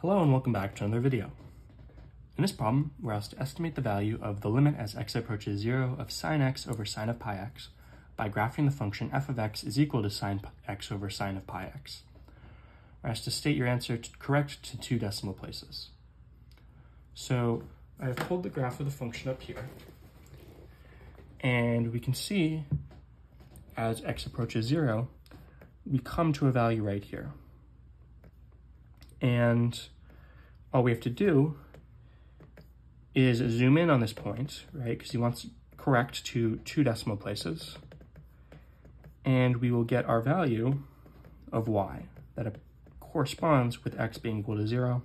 Hello and welcome back to another video. In this problem, we're asked to estimate the value of the limit as x approaches 0 of sine x over sine of pi x by graphing the function f of x is equal to sine x over sine of pi x. We're asked to state your answer correct to 2 decimal places. So I have pulled the graph of the function up here, and we can see as x approaches 0, we come to a value right here. And all we have to do is zoom in on this point, right? Because he wants correct to 2 decimal places. And we will get our value of y that corresponds with x being equal to 0.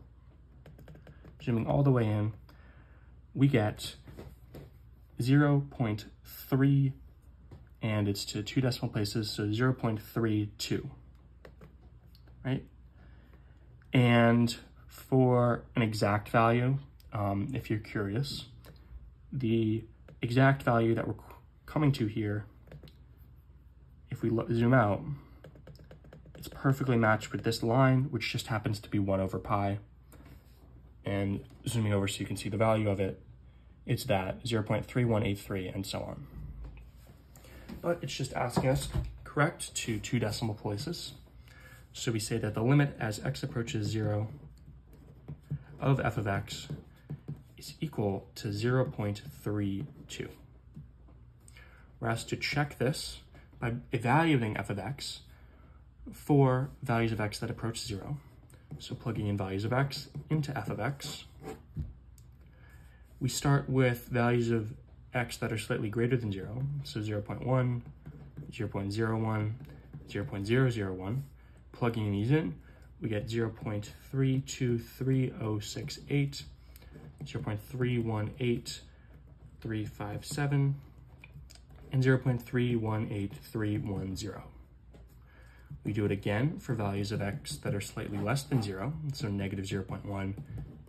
Zooming all the way in, we get 0.3, and it's to 2 decimal places, so 0.32, right? And for an exact value, if you're curious, the exact value that we're coming to here, if we zoom out, it's perfectly matched with this line, which just happens to be 1 over pi. And zooming over so you can see the value of it, it's that 0.3183 and so on. But it's just asking us correct to 2 decimal places. So we say that the limit as x approaches 0 of f of x is equal to 0.32. We're asked to check this by evaluating f of x for values of x that approach 0. So plugging in values of x into f of x. We start with values of x that are slightly greater than 0, so 0.1, 0.01, 0.001. Plugging these in, we get 0.323068, 0.318357, and 0.318310. We do it again for values of x that are slightly less than 0, so negative 0.1,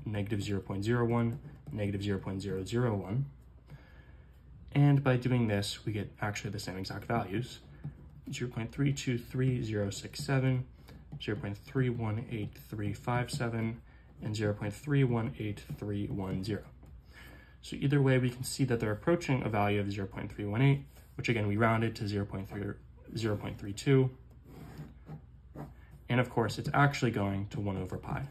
negative 0.01, negative 0.001. And by doing this, we get actually the same exact values, 0.323067, 0.318357, and 0.318310. So either way, we can see that they're approaching a value of 0.318, which again, we rounded to 0.32. And of course, it's actually going to 1 over pi.